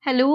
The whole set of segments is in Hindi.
Hello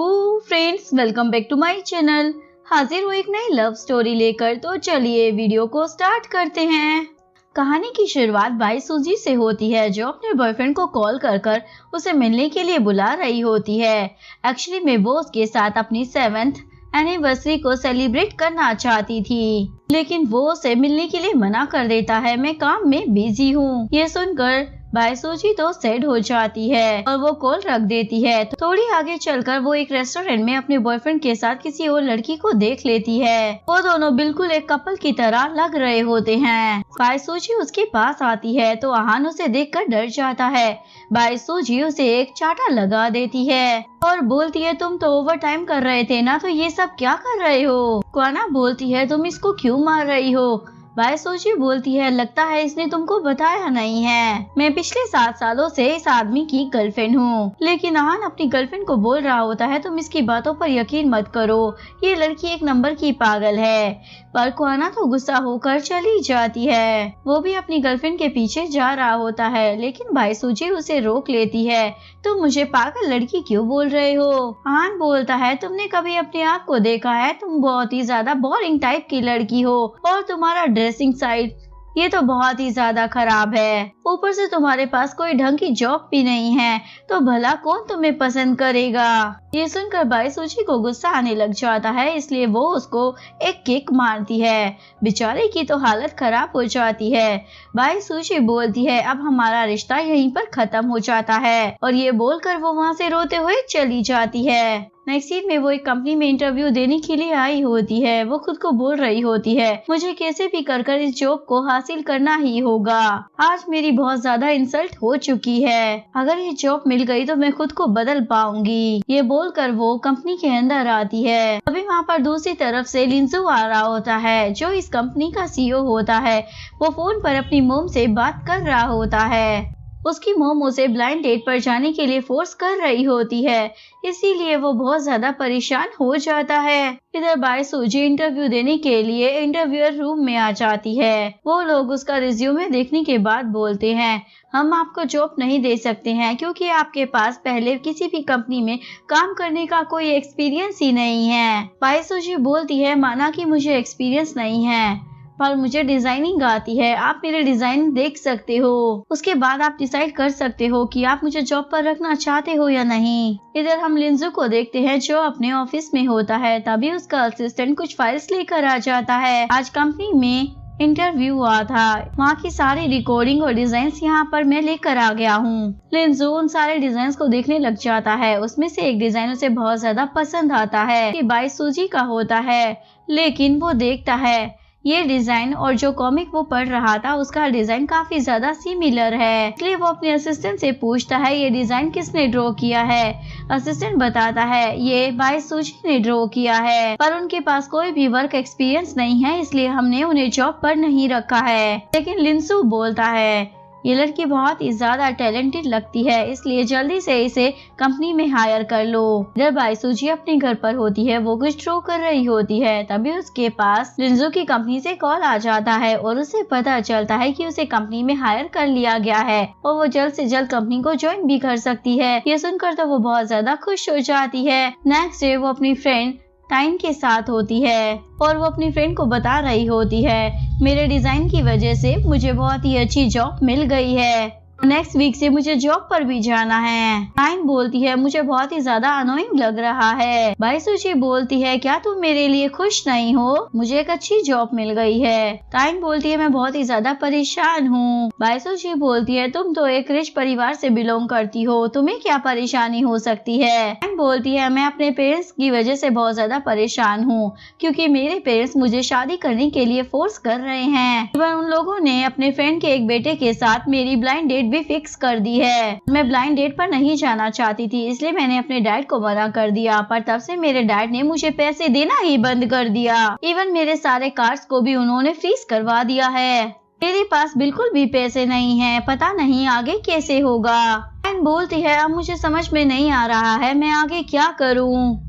friends, welcome back to my channel. हाजिर हूँ एक नई लव स्टोरी लेकर। तो चलिए वीडियो को स्टार्ट करते हैं। कहानी की शुरुआत बाई सूजी से होती है, जो अपने बॉयफ्रेंड को कॉल कर कर उसे मिलने के लिए बुला रही होती है। एक्चुअली में वो उसके साथ अपनी 7th एनिवर्सरी को सेलिब्रेट करना चाहती थी, लेकिन वो उसे मिलने के लिए मना कर देता है। मैं काम में बिजी हूँ। ये सुनकर बाई सूजी तो सैड हो जाती है और वो कॉल रख देती है। थोड़ी आगे चलकर वो एक रेस्टोरेंट में अपने बॉयफ्रेंड के साथ किसी और लड़की को देख लेती है। वो दोनों बिल्कुल एक कपल की तरह लग रहे होते हैं। बाई सूजी उसके पास आती है तो आहान उसे देखकर डर जाता है। बाई सूजी उसे एक चाटा लगा देती है और बोलती है, तुम तो ओवर टाइम कर रहे थे ना, तो ये सब क्या कर रहे हो। क्वाना बोलती है, तुम इसको क्यों मार रही हो। बाई सूजी बोलती है, लगता है इसने तुमको बताया नहीं है। मैं पिछले 7 सालों से इस आदमी की गर्लफ्रेंड हूँ। लेकिन आहान अपनी गर्लफ्रेंड को बोल रहा होता है, तुम इसकी बातों पर यकीन मत करो, ये लड़की एक नंबर की पागल है। पर क्वाना तो गुस्सा होकर चली जाती है। वो भी अपनी गर्लफ्रेंड के पीछे जा रहा होता है, लेकिन बाई सूजी उसे रोक लेती है। तुम मुझे पागल लड़की क्यों बोल रहे हो। आहान बोलता है, तुमने कभी अपने आप को देखा है, तुम बहुत ही ज्यादा बोरिंग टाइप की लड़की हो और तुम्हारा ड्रेसिंग साइड ये तो बहुत ही ज्यादा खराब है। ऊपर से तुम्हारे पास कोई ढंग की जॉब भी नहीं है, तो भला कौन तुम्हें पसंद करेगा। ये सुनकर बाई सूजी को गुस्सा आने लग जाता है, इसलिए वो उसको एक किक मारती है। बेचारे की तो हालत खराब हो जाती है। बाई सूजी बोलती है, अब हमारा रिश्ता यहीं पर खत्म हो जाता है, और ये बोलकर वो वहाँ से रोते हुए चली जाती है। नेक्स्ट सीन में वो एक कंपनी में इंटरव्यू देने के लिए आई होती है। वो खुद को बोल रही होती है, मुझे कैसे भी कर इस जॉब को हासिल करना ही होगा। आज मेरी बहुत ज्यादा इंसल्ट हो चुकी है। अगर ये जॉब मिल गई तो मैं खुद को बदल पाऊंगी। ये बोलकर वो कंपनी के अंदर आती है। अभी वहाँ पर दूसरी तरफ से लिंजू आ रहा होता है, जो इस कंपनी का CEO होता है। वो फोन पर अपनी मॉम से बात कर रहा होता है। उसकी मॉम उसे ब्लाइंड डेट पर जाने के लिए फोर्स कर रही होती है, इसीलिए वो बहुत ज्यादा परेशान हो जाता है। इधर बाई सूजी इंटरव्यू देने के लिए इंटरव्यूअर रूम में आ जाती है। वो लोग उसका रिज्यूमे देखने के बाद बोलते हैं, हम आपको जॉब नहीं दे सकते हैं, क्योंकि आपके पास पहले किसी भी कंपनी में काम करने का कोई एक्सपीरियंस ही नहीं है। बाई सूजी बोलती है, माना कि मुझे एक्सपीरियंस नहीं है, पर मुझे डिजाइनिंग आती है, आप मेरे डिजाइन देख सकते हो। उसके बाद आप डिसाइड कर सकते हो कि आप मुझे जॉब पर रखना चाहते हो या नहीं। इधर हम लिंजू को देखते हैं, जो अपने ऑफिस में होता है। तभी उसका असिस्टेंट कुछ फाइल्स लेकर आ जाता है। आज कंपनी में इंटरव्यू हुआ था, वहाँ की सारी रिकॉर्डिंग और डिजाइन्स यहाँ पर मैं लेकर आ गया हूँ। लिंजू उन सारे डिजाइन्स को देखने लग जाता है। उसमें से एक डिजाइन उसे बहुत ज्यादा पसंद आता है, ये बाई सूजी का होता है। लेकिन वो देखता है ये डिजाइन और जो कॉमिक वो पढ़ रहा था उसका डिजाइन काफी ज्यादा सिमिलर है, इसलिए वो अपने असिस्टेंट से पूछता है, ये डिजाइन किसने ड्रॉ किया है। असिस्टेंट बताता है, ये बाई सूजी ने ड्रॉ किया है, पर उनके पास कोई भी वर्क एक्सपीरियंस नहीं है, इसलिए हमने उन्हें जॉब पर नहीं रखा है। लेकिन लिंसू बोलता है, ये लड़की बहुत ही ज्यादा टैलेंटेड लगती है, इसलिए जल्दी से इसे कंपनी में हायर कर लो। जब बाई सूजी अपने घर पर होती है, वो कुछ ड्रॉ कर रही होती है। तभी उसके पास लिंजू की कंपनी से कॉल आ जाता है और उसे पता चलता है कि उसे कंपनी में हायर कर लिया गया है और वो जल्द से जल्द कंपनी को ज्वाइन भी कर सकती है। ये सुनकर तो वो बहुत ज्यादा खुश हो जाती है। नेक्स्ट डे वो अपनी फ्रेंड टाइम के साथ होती है और वो अपनी फ्रेंड को बता रही होती है, मेरे डिजाइन की वजह से मुझे बहुत ही अच्छी जॉब मिल गई है, नेक्स्ट वीक से मुझे जॉब पर भी जाना है। टाइम बोलती है, मुझे बहुत ही ज्यादा अनोइंग लग रहा है। बाई सूजी बोलती है, क्या तुम मेरे लिए खुश नहीं हो, मुझे एक अच्छी जॉब मिल गई है। टाइम बोलती है, मैं बहुत ही ज्यादा परेशान हूँ। बाई सूजी बोलती है, तुम तो एक रिच परिवार से बिलोंग करती हो, तुम्हें क्या परेशानी हो सकती है। टाइम बोलती है, मैं अपने पेरेंट्स की वजह से बहुत ज्यादा परेशान हूँ, क्योंकि मेरे पेरेंट्स मुझे शादी करने के लिए फोर्स कर रहे हैं। उन लोगों ने अपने फ्रेंड के एक बेटे के साथ मेरी ब्लाइंड डेट भी फिक्स कर दी है। मैं ब्लाइंड डेट पर नहीं जाना चाहती थी, इसलिए मैंने अपने डैड को मना कर दिया, पर तब से मेरे डैड ने मुझे पैसे देना ही बंद कर दिया। इवन मेरे सारे कार्ड्स को भी उन्होंने फ्रीज करवा दिया है। मेरे पास बिल्कुल भी पैसे नहीं है, पता नहीं आगे कैसे होगा। एंड बोलती है, अब मुझे समझ में नहीं आ रहा है मैं आगे क्या करूँ।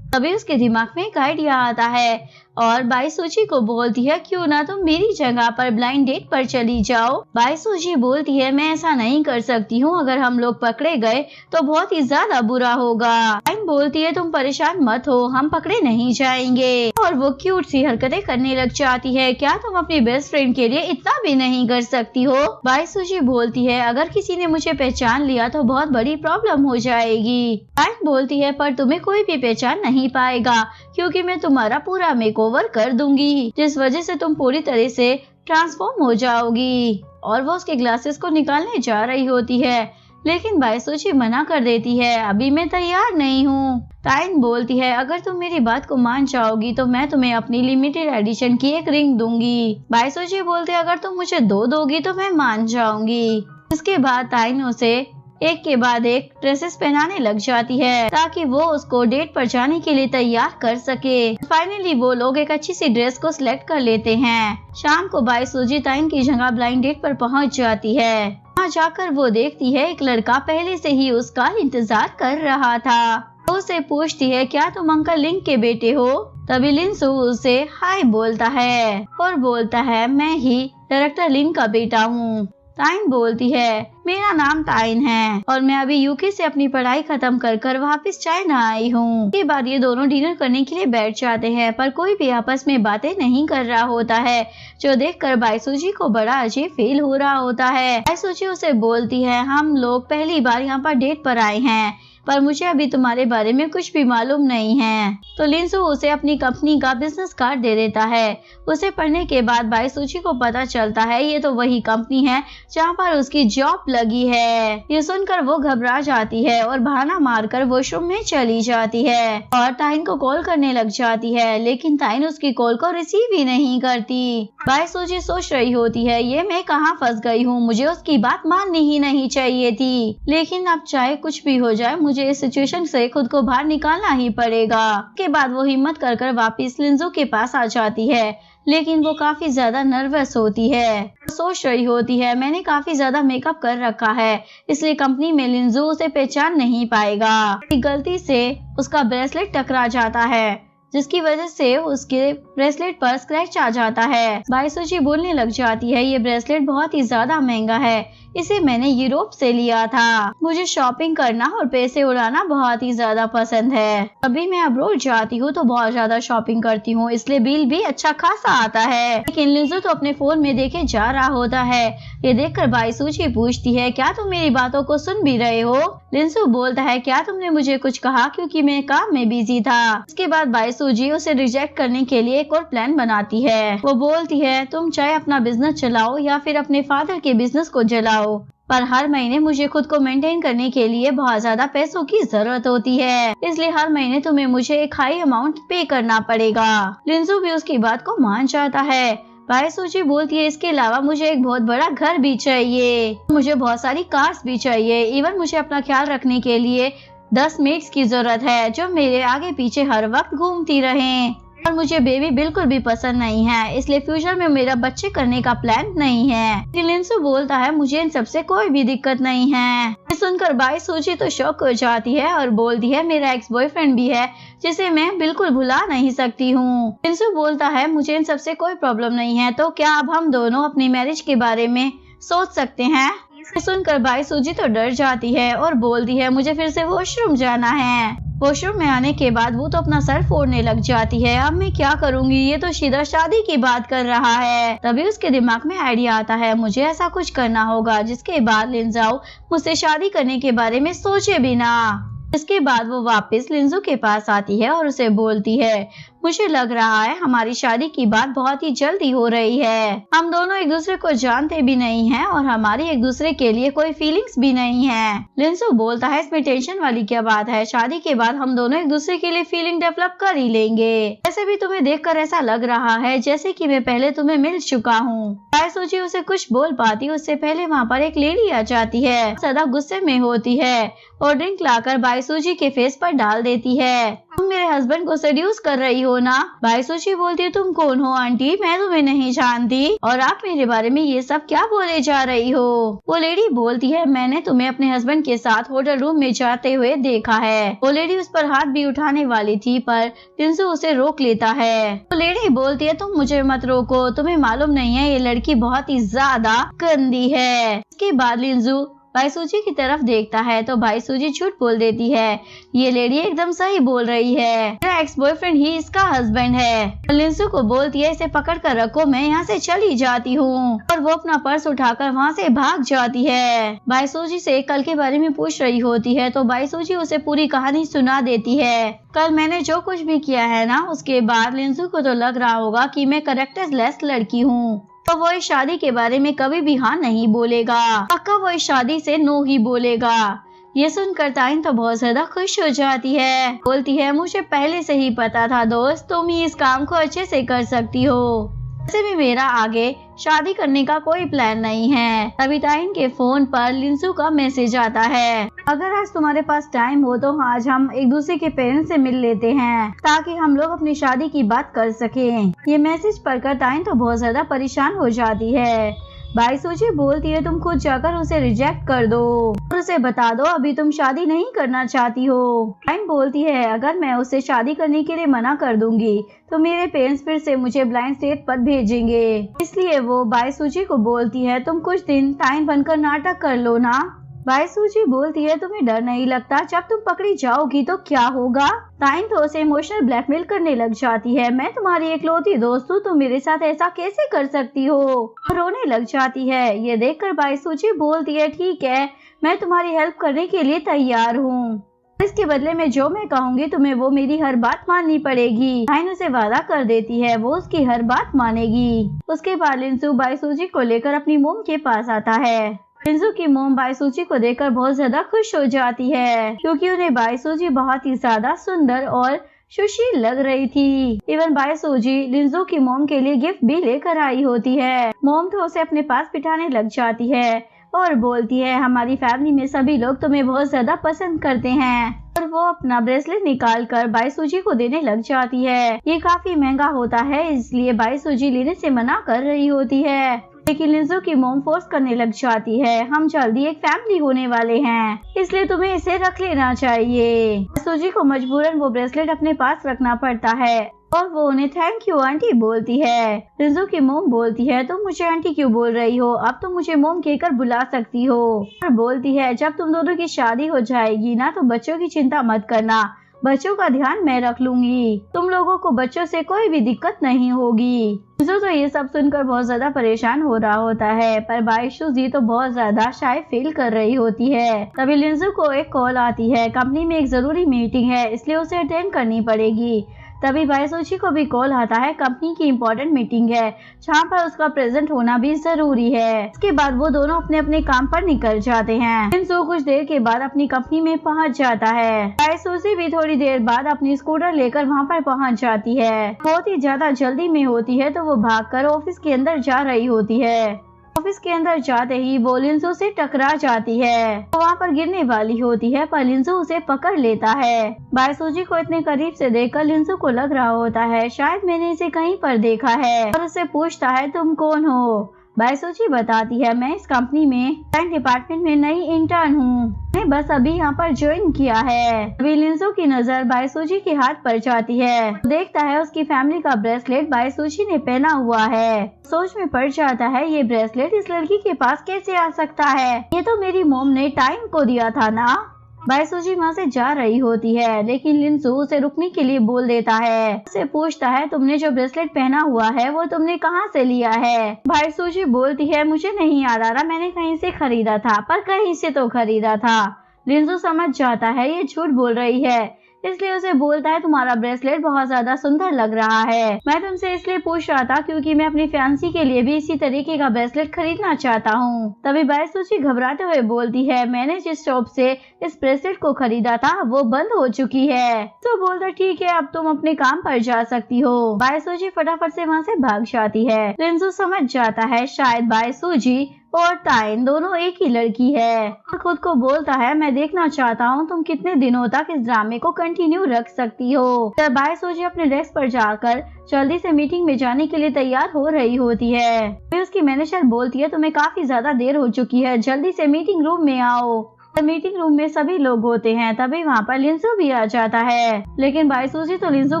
तभी उसके दिमाग में एक आइडिया आता है। और बाईसूजी को बोलती है क्यों ना तुम मेरी जगह पर ब्लाइंड डेट पर चली जाओ। बाईसूजी बोलती है मैं ऐसा नहीं कर सकती हूँ, अगर हम लोग पकड़े गए तो बहुत ही ज्यादा बुरा होगा। ताइन बोलती है तुम परेशान मत हो, हम पकड़े नहीं जाएंगे। और वो क्यूट सी हरकतें करने लग जाती है। क्या तुम अपनी बेस्ट फ्रेंड के लिए इतना भी नहीं कर सकती हो? बाईसूजी बोलती है अगर किसी ने मुझे पहचान लिया तो बहुत बड़ी प्रॉब्लम हो जाएगी। ताइन बोलती है पर तुम्हें कोई भी पहचान नहीं पाएगा क्योंकि मैं तुम्हारा पूरा मेकओवर कर दूंगी, जिस वजह से तुम पूरी तरह से ट्रांसफॉर्म हो जाओगी। और वो उसके ग्लासेस को निकालने जा रही होती है, लेकिन बाईसूजी मना कर देती है अभी मैं तैयार नहीं हूँ। ताइन बोलती है अगर तुम मेरी बात को मान जाओगी तो मैं तुम्हें अपनी लिमिटेड एडिशन की एक रिंग दूंगी। बाईसूजी बोलते है अगर तुम मुझे दो दोगी तो मैं मान जाऊंगी। इसके बाद ताइन उसे एक के बाद एक ड्रेसेस पहनाने लग जाती है ताकि वो उसको डेट पर जाने के लिए तैयार कर सके। फाइनली वो लोग एक अच्छी सी ड्रेस को सिलेक्ट कर लेते हैं। शाम को बाईसूजी ताइन की जगह ब्लाइंड डेट पर पहुंच जाती है। वहाँ जाकर वो देखती है एक लड़का पहले से ही उसका इंतजार कर रहा था। वो उसे पूछती है क्या तुम अंकल लिंग के बेटे हो? तभी लिंसू उसे हाय बोलता है और बोलता है मैं ही डायरेक्टर लिंग का बेटा हूँ। ताइन बोलती है मेरा नाम ताइन है और मैं अभी यूके से अपनी पढ़ाई खत्म कर वापस चाइना आई हूँ। इसके बाद ये दोनों डिनर करने के लिए बैठ जाते हैं पर कोई भी आपस में बातें नहीं कर रहा होता है, जो देखकर बाईसूजी को बड़ा अजीब फील हो रहा होता है। बाईसूजी उसे बोलती है हम लोग पहली बार यहाँ पर डेट पर आए हैं पर मुझे अभी तुम्हारे बारे में कुछ भी मालूम नहीं है। तो लिंसू उसे अपनी कंपनी का बिजनेस कार्ड दे देता है। उसे पढ़ने के बाद बाईसूजी को पता चलता है ये तो वही कंपनी है जहाँ पर उसकी जॉब लगी है। ये सुनकर वो घबरा जाती है और बहाना मारकर वॉशरूम में चली जाती है और ताइन को कॉल करने लग जाती है, लेकिन ताइन उसकी कॉल को रिसीव ही नहीं करती। बाईसूजी सोच रही होती है ये मैं कहाँ फंस गई हूँ, मुझे उसकी बात माननी ही नहीं चाहिए थी, लेकिन अब चाहे कुछ भी हो जाए मुझे इस सिचुएशन से खुद को बाहर निकालना ही पड़ेगा। के बाद वो हिम्मत कर वापस लिंजू के पास आ जाती है, लेकिन वो काफी ज्यादा नर्वस होती है। सोच रही होती है मैंने काफी ज्यादा मेकअप कर रखा है इसलिए कंपनी में लिंजू उसे पहचान नहीं पाएगा। गलती से उसका ब्रेसलेट टकरा जाता है जिसकी वजह से उसके ब्रेसलेट पर स्क्रैच आ जाता है। बाईसूजी बोलने लग जाती है ये ब्रेसलेट बहुत ही ज्यादा महंगा है, इसे मैंने यूरोप से लिया था। मुझे शॉपिंग करना और पैसे उड़ाना बहुत ही ज्यादा पसंद है। अभी मैं अब्रोड जाती हूँ तो बहुत ज्यादा शॉपिंग करती हूँ, इसलिए बिल भी अच्छा खासा आता है। लेकिन लिंजू तो अपने फोन में देखे जा रहा होता है। ये देखकर बाईसूजी पूछती है क्या तुम मेरी बातों को सुन भी रहे हो? लिंजू बोलता है क्या तुमने मुझे कुछ कहा क्योंकि मैं काम में बिजी था। इसके बाद बाईसूजी उसे रिजेक्ट करने के लिए एक और प्लान बनाती है। वो बोलती है तुम चाहे अपना बिजनेस चलाओ या फिर अपने फादर के बिजनेस को जलाओ, पर हर महीने मुझे खुद को मेंटेन करने के लिए बहुत ज्यादा पैसों की जरूरत होती है, इसलिए हर महीने तुम्हें मुझे एक हाई अमाउंट पे करना पड़ेगा। लिंजू भी उसकी बात को मान जाता है। बाईसूजी बोलती है इसके अलावा मुझे एक बहुत बड़ा घर भी चाहिए, मुझे बहुत सारी कार्स भी चाहिए, इवन मुझे अपना ख्याल रखने के लिए 10 मेड्स की जरूरत है जो मेरे आगे पीछे हर वक्त घूमती रहें। और मुझे बेबी बिल्कुल भी पसंद नहीं है, इसलिए फ्यूचर में मेरा बच्चे करने का प्लान नहीं है। लिंसू बोलता है मुझे इन सबसे कोई भी दिक्कत नहीं है। सुनकर बाईसूजी तो शॉक हो जाती है और बोलती है मेरा एक्स बॉयफ्रेंड भी है जिसे मैं बिल्कुल भुला नहीं सकती हूँ। लिंसू बोलता है मुझे इन सबसे कोई प्रॉब्लम नहीं है, तो क्या अब हम दोनों अपनी मैरिज के बारे में सोच सकते हैं? सुनकर बाईसूजी तो डर जाती है और बोलती है मुझे फिर से वॉशरूम जाना है। वॉशरूम में आने के बाद वो तो अपना सर फोड़ने लग जाती है। अब मैं क्या करूंगी, ये तो सीधा शादी की बात कर रहा है। तभी उसके दिमाग में आइडिया आता है मुझे ऐसा कुछ करना होगा जिसके बाद लिंजाओ मुझसे शादी करने के बारे में सोचे भी ना। इसके बाद वो वापस लिंजू के पास आती है और उसे बोलती है मुझे लग रहा है हमारी शादी की बात बहुत ही जल्दी हो रही है। हम दोनों एक दूसरे को जानते भी नहीं हैं और हमारी एक दूसरे के लिए कोई फीलिंग्स भी नहीं है। लिंजू बोलता है इसमें टेंशन वाली क्या बात है, शादी के बाद हम दोनों एक दूसरे के लिए फीलिंग डेवलप कर ही लेंगे। वैसे भी तुम्हें देखकर ऐसा लग रहा है जैसे कि मैं पहले तुम्हें मिल चुका हूँ। बाईसूजी उसे कुछ बोल पाती उससे पहले वहाँ पर एक लेडी आ जाती है, ज्यादा गुस्से में होती है और ड्रिंक लाकर बायसूजी के फेस पर डाल देती है। तुम मेरे हस्बैंड को सेड्यूस कर रही हो ना? बायसूजी बोलती है, तुम कौन हो आंटी? मैं तुम्हें नहीं जानती और आप मेरे बारे में ये सब क्या बोले जा रही हो? वो लेडी बोलती है, मैंने तुम्हें अपने हस्बैंड के साथ होटल रूम में जाते हुए देखा है। वो लेडी उस पर हाथ भी उठाने वाली थी पर लिंजू उसे रोक लेता है। वो लेडी बोलती है, तुम मुझे मत रोको, तुम्हें मालूम नहीं है ये लड़की बहुत ही ज्यादा गंदी है। इसके बाद लिंजू बायसूजी की तरफ देखता है तो बायसूजी झूठ बोल देती है, ये लेडी एकदम सही बोल रही है, मेरा एक्स बॉयफ्रेंड ही इसका हस्बैंड है। लिंजू को बोलती है, इसे पकड़ कर रखो, मैं यहाँ से चली जाती हूँ। और वो अपना पर्स उठाकर वहाँ से भाग जाती है। बायसूजी से कल के बारे में पूछ रही होती है तो बायसूजी उसे पूरी कहानी सुना देती है। कल मैंने जो कुछ भी किया है ना, उसके बाद लिंजू को तो लग रहा होगा कि मैं कैरेक्टरलेस लड़की हूँ, तो वो इस शादी के बारे में कभी भी हाँ नहीं बोलेगा, पक्का वो इस शादी से नो ही बोलेगा। ये सुनकर ताइन तो बहुत ज्यादा खुश हो जाती है, बोलती है, मुझे पहले से ही पता था दोस्त, तुम ही इस काम को अच्छे से कर सकती हो। वैसे भी मेरा आगे शादी करने का कोई प्लान नहीं है। तभी ताइन के फोन पर लिंजू का मैसेज आता है, अगर आज तुम्हारे पास टाइम हो तो आज हम एक दूसरे के पेरेंट्स से मिल लेते हैं ताकि हम लोग अपनी शादी की बात कर सकें। ये मैसेज पढ़कर ताइन तो बहुत ज्यादा परेशान हो जाती है। बायसूजी बोलती है, तुम खुद जाकर उसे रिजेक्ट कर दो और उसे बता दो अभी तुम शादी नहीं करना चाहती हो। ताइन बोलती है, अगर मैं उसे शादी करने के लिए मना कर दूंगी तो मेरे पेरेंट्स फिर से मुझे ब्लाइंड स्टेट पर भेजेंगे। इसलिए वो बायसूजी को बोलती है, तुम कुछ दिन ताइन बनकर नाटक कर लो ना। बायसूजी बोलती है, तुम्हें डर नहीं लगता जब तुम पकड़ी जाओगी तो क्या होगा? ताइन तो उसे इमोशनल ब्लैकमेल करने लग जाती है, मैं तुम्हारी इकलौती दोस्त हूँ, तुम मेरे साथ ऐसा कैसे कर सकती हो? रोने लग जाती है। ये देखकर बायसूजी बोलती है, ठीक है, मैं तुम्हारी हेल्प करने के लिए तैयार हूँ, इसके बदले में जो मैं कहूँगी तुम्हें वो मेरी हर बात माननी पड़ेगी। ताइन उसे वादा कर देती है वो उसकी हर बात मानेगी। उसके बाद लिंजू बायसूजी को लेकर अपनी मोम के पास आता है। लिंजू की मोम बायसूजी को देखकर बहुत ज्यादा खुश हो जाती है क्योंकि उन्हें बायसूजी बहुत ही ज्यादा सुंदर और सुशील लग रही थी। इवन बायसूजी लिंजू की मोम के लिए गिफ्ट भी लेकर आई होती है। मोम तो उसे अपने पास बिठाने लग जाती है और बोलती है, हमारी फैमिली में सभी लोग तुम्हें बहुत ज्यादा पसंद करते हैं। और वो अपना ब्रेसलेट निकाल कर बायसूजी को देने लग जाती है। ये काफी महंगा होता है इसलिए बायसूजी लेने से मना कर रही होती है, लेकिन लिंजू की मोम फोर्स करने लग जाती है, हम जल्दी एक फैमिली होने वाले हैं इसलिए तुम्हें इसे रख लेना चाहिए। बायसूजी को मजबूरन वो ब्रेसलेट अपने पास रखना पड़ता है और वो उन्हें थैंक यू आंटी बोलती है। लिंजू की मोम बोलती है, तुम मुझे आंटी क्यों बोल रही हो, अब तुम मुझे मोम कहकर बुला सकती हो। और बोलती है, जब तुम दोनों की शादी हो जाएगी ना तो बच्चों की चिंता मत करना, बच्चों का ध्यान मैं रख लूंगी, तुम लोगों को बच्चों से कोई भी दिक्कत नहीं होगी। लिंजू तो ये सब सुनकर बहुत ज्यादा परेशान हो रहा होता है पर बायसूजी तो बहुत ज्यादा शाय फील कर रही होती है। तभी लिंजू को एक कॉल आती है, कंपनी में एक जरूरी मीटिंग है इसलिए उसे अटेंड करनी पड़ेगी। तभी बायसूजी को भी कॉल आता है, कंपनी की इम्पोर्टेंट मीटिंग है जहाँ पर उसका प्रेजेंट होना भी जरूरी है। इसके बाद वो दोनों अपने अपने काम पर निकल जाते हैं। लिंजू कुछ देर के बाद अपनी कंपनी में पहुँच जाता है। बायसूजी भी थोड़ी देर बाद अपनी स्कूटर लेकर वहाँ पर पहुँच जाती है। बहुत ही ज्यादा जल्दी में होती है तो वो भागकर ऑफिस के अंदर जा रही होती है। ऑफिस के अंदर जाते ही वो लिंजू से टकरा जाती है। वो वहाँ पर गिरने वाली होती है पर लिंजू उसे पकड़ लेता है। बायसूजी को इतने करीब से देखकर लिंजू को लग रहा होता है शायद मैंने इसे कहीं पर देखा है और उससे पूछता है, तुम कौन हो? बायसूजी बताती है, मैं इस कंपनी में बैंक डिपार्टमेंट में नई इंटर्न हूँ, मैंने बस अभी यहाँ पर ज्वाइन किया है। अभी लिंजू की नजर बायसूजी के हाथ पर जाती है, देखता है उसकी फैमिली का ब्रेसलेट बायसूजी ने पहना हुआ है। सोच में पड़ जाता है, ये ब्रेसलेट इस लड़की के पास कैसे आ सकता है, ये तो मेरी मोम ने टाइम को दिया था ना। बायसूजी वहाँ से जा रही होती है लेकिन लिंजू उसे रुकने के लिए बोल देता है। उससे पूछता है, तुमने जो ब्रेसलेट पहना हुआ है वो तुमने कहाँ से लिया है? बायसूजी बोलती है, मुझे नहीं याद आ रहा, मैंने कहीं से खरीदा था, पर कहीं से तो खरीदा था। लिंजू समझ जाता है ये झूठ बोल रही है इसलिए उसे बोलता है, तुम्हारा ब्रेसलेट बहुत ज्यादा सुंदर लग रहा है, मैं तुमसे इसलिए पूछ रहा था क्योंकि मैं अपनी फैंसी के लिए भी इसी तरीके का ब्रेसलेट खरीदना चाहता हूँ। तभी बायसूजी घबराते हुए बोलती है, मैंने जिस शॉप से इस ब्रेसलेट को खरीदा था वो बंद हो चुकी है। तो बोलता, ठीक है अब तुम अपने काम पर जा सकती हो। बायसूजी फटाफट से वहाँ से भाग जाती है। लिंजू समझ जाता है शायद बायसूजी और ताइन दोनों एक ही लड़की है और खुद को बोलता है मैं देखना चाहता हूँ तुम कितने दिनों तक इस ड्रामे को कंटिन्यू रख सकती हो। तब बाई सूजी अपने डेस्क पर जाकर जल्दी से मीटिंग में जाने के लिए तैयार हो रही होती है। फिर उसकी मैनेजर बोलती है तुम्हें काफी ज्यादा देर हो चुकी है, जल्दी से मीटिंग रूम में आओ। मीटिंग रूम में सभी लोग होते हैं। तभी वहाँ पर लिंजू भी आ जाता है, लेकिन बाई सूजी तो लिंजू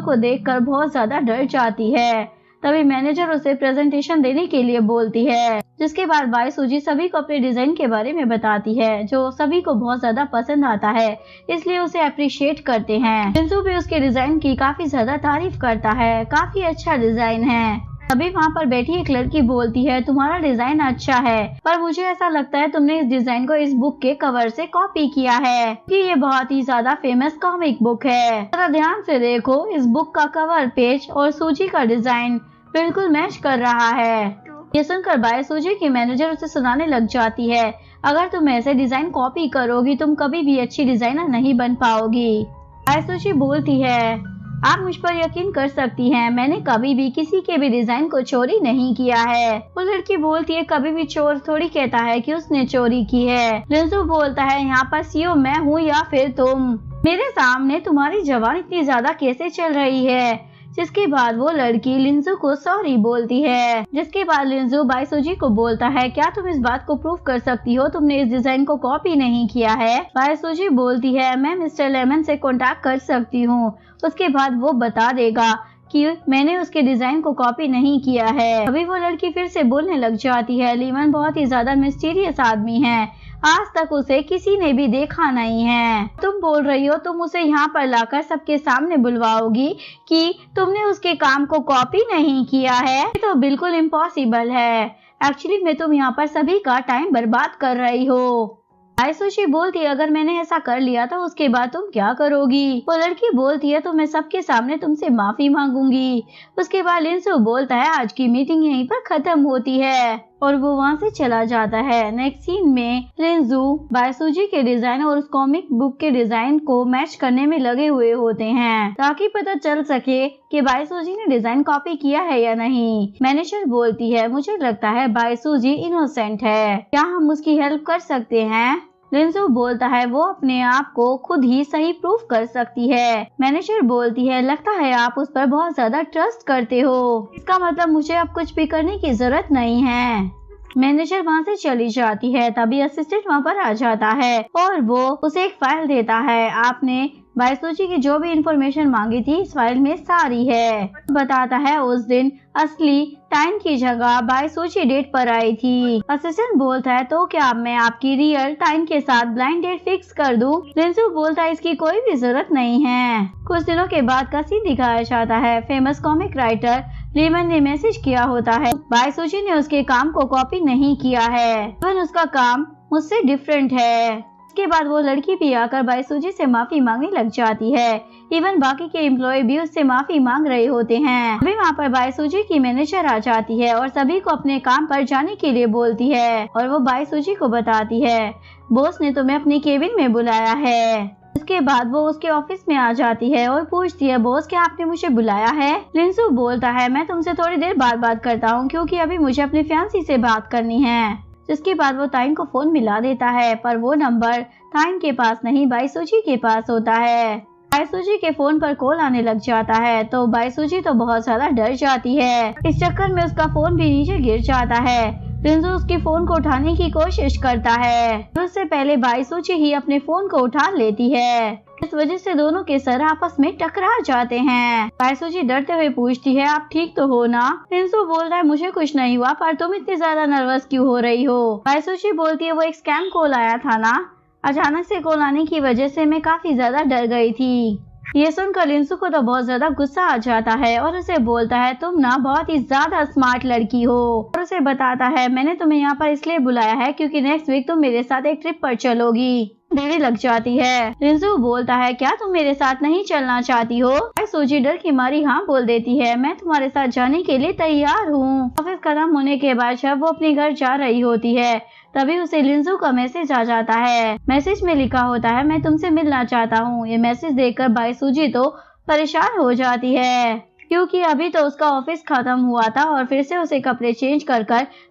को देखकर बहुत ज्यादा डर जाती है। तभी मैनेजर उसे प्रेजेंटेशन देने के लिए बोलती है, जिसके बाद बाई सूजी सभी को अपने डिजाइन के बारे में बताती है, जो सभी को बहुत ज्यादा पसंद आता है, इसलिए उसे अप्रिशिएट करते हैं। लिंजू भी उसके डिजाइन की काफी ज्यादा तारीफ करता है, काफी अच्छा डिजाइन है। तभी वहाँ पर बैठी एक लड़की बोलती है तुम्हारा डिजाइन अच्छा है, पर मुझे ऐसा लगता है तुमने इस डिजाइन को इस बुक के कवर से कॉपी किया है, कि ये बहुत ही ज्यादा फेमस कॉमिक बुक है। जरा ध्यान से देखो, इस बुक का कवर पेज और सूजी का डिजाइन बिल्कुल मैच कर रहा है। ये सुनकर बाई सूजी की मैनेजर उसे सुनाने लग जाती है, अगर तुम ऐसे डिजाइन कॉपी करोगी तुम कभी भी अच्छी डिजाइनर नहीं बन पाओगी। बाई सूजी बोलती है आप मुझ पर यकीन कर सकती हैं, मैंने कभी भी किसी के भी डिजाइन को चोरी नहीं किया है। वो लड़की बोलती है कभी भी चोर थोड़ी कहता है कि उसने चोरी की है। लिंजू बोलता है यहाँ पर सीईओ मैं हूँ या फिर तुम, मेरे सामने तुम्हारी जबान इतनी ज्यादा कैसे चल रही है। जिसके बाद वो लड़की लिंजू को सॉरी बोलती है। जिसके बाद लिंजू बाई सूजी को बोलता है क्या तुम इस बात को प्रूव कर सकती हो तुमने इस डिजाइन को कॉपी नहीं किया है। बाई सूजी बोलती है मैं मिस्टर लेमन से कांटेक्ट कर सकती हूँ, उसके बाद वो बता देगा कि मैंने उसके डिजाइन को कॉपी नहीं किया है। अभी वो लड़की फिर से बोलने लग जाती है लेमन बहुत ही ज्यादा मिस्टीरियस आदमी है, आज तक उसे किसी ने भी देखा नहीं है। तुम बोल रही हो तुम उसे यहाँ पर लाकर सबके सामने बुलवाओगी कि तुमने उसके काम को कॉपी नहीं किया है, तो बिल्कुल इम्पॉसिबल है। एक्चुअली में तुम यहाँ पर सभी का टाइम बर्बाद कर रही हो। बाई सूजी बोलती है अगर मैंने ऐसा कर लिया तो उसके बाद तुम क्या करोगी। वो लड़की बोलती है तो मैं सबके सामने तुमसे माफी मांगूंगी। उसके बाद लिंजू बोलता है आज की मीटिंग यहीं पर खत्म होती है और वो वहाँ से चला जाता है। नेक्स्ट सीन में लिंजू बाई सूजी के डिजाइन और उस कॉमिक बुक के डिजाइन को मैच करने में लगे हुए होते हैं, ताकि पता चल सके कि बाई सूजी ने डिजाइन कॉपी किया है या नहीं। मैनेजर बोलती है मुझे लगता है बाई सूजी इनोसेंट है, क्या हम उसकी हेल्प कर सकते हैं। लिंजू बोलता है वो अपने आप को खुद ही सही प्रूफ कर सकती है। मैनेजर बोलती है लगता है आप उस पर बहुत ज्यादा ट्रस्ट करते हो, इसका मतलब मुझे अब कुछ भी करने की जरूरत नहीं है। मैनेजर वहाँ से चली जाती है। तभी असिस्टेंट वहाँ पर आ जाता है और वो उसे एक फाइल देता है, आपने बाई सूजी की जो भी इंफॉर्मेशन मांगी थी इस फाइल में सारी है। बताता है उस दिन असली टाइम की जगह बाई सूजी डेट पर आई थी। असिस्टेंट बोलता है तो क्या मैं आपकी रियल टाइम के साथ ब्लाइंड डेट फिक्स कर दूं। लिंजू बोलता है इसकी कोई भी जरूरत नहीं है। कुछ दिनों के बाद का सीन दिखाया जाता है। फेमस कॉमिक राइटर लेमन ने मैसेज किया होता है बाई सूजी ने उसके काम को कॉपी नहीं किया है, इवन उसका काम मुझसे डिफरेंट है। इसके बाद वो लड़की भी आकर बाई सूजी से माफी मांगने लग जाती है। इवन बाकी के एम्प्लॉय भी उससे माफी मांग रहे होते हैं। अभी वहाँ पर बाई सूजी की मैनेजर आ जाती है और सभी को अपने काम पर जाने के लिए बोलती है और वो बाई सूजी को बताती है बॉस ने तुम्हें अपनी केबिन में बुलाया है। इसके बाद वो उसके ऑफिस में आ जाती है और पूछती है बॉस क्या आपने मुझे बुलाया है। लिंजू बोलता है मैं तुमसे थोड़ी देर बाद बात करता हूँ क्योंकि अभी मुझे अपनी फियांसी से बात करनी है। जिसके बाद वो ताइन को फोन मिला देता है, पर वो नंबर ताइन के पास नहीं बाई सूजी के पास होता है। बाई सूजी के फोन पर कॉल आने लग जाता है तो बाई सूजी तो बहुत ज्यादा डर जाती है। इस चक्कर में उसका फोन भी नीचे गिर जाता है। लिंजू उसके फोन को उठाने की कोशिश करता है, उससे पहले बाई सूजी ही अपने फोन को उठा लेती है। इस वजह से दोनों के सर आपस में टकरा जाते हैं। बाई सूजी डरते हुए पूछती है आप ठीक तो हो ना। लिंजू बोलता है मुझे कुछ नहीं हुआ, पर तुम इतनी ज्यादा नर्वस क्यों हो रही हो। बाई सूजी बोलती है वो एक स्कैम कॉल आया था ना, अचानक से कॉल आने की वजह से मैं काफी ज्यादा डर गई थी। ये सुनकर लिंजू को तो बहुत ज्यादा गुस्सा आ जाता है और उसे बोलता है तुम ना बहुत ही ज्यादा स्मार्ट लड़की हो, और उसे बताता है मैंने तुम्हें यहाँ पर इसलिए बुलाया है क्योंकि नेक्स्ट वीक तुम मेरे साथ एक ट्रिप पर चलोगी। देरी लग जाती है। लिंजू बोलता है क्या तुम मेरे साथ नहीं चलना चाहती हो। सूजी डर की मारी हाँ बोल देती है, मैं तुम्हारे साथ जाने के लिए तैयार हूँ। ऑफिस खत्म होने के बाद जब वो अपने घर जा रही होती है तभी उसे लिंजू का मैसेज आ जाता है। मैसेज में लिखा होता है मैं तुमसे मिलना चाहता हूँ। ये मैसेज देखकर बाई सूजी तो परेशान हो जाती है। क्योंकि अभी तो उसका ऑफिस खत्म हुआ था और फिर से उसे कपड़े चेंज कर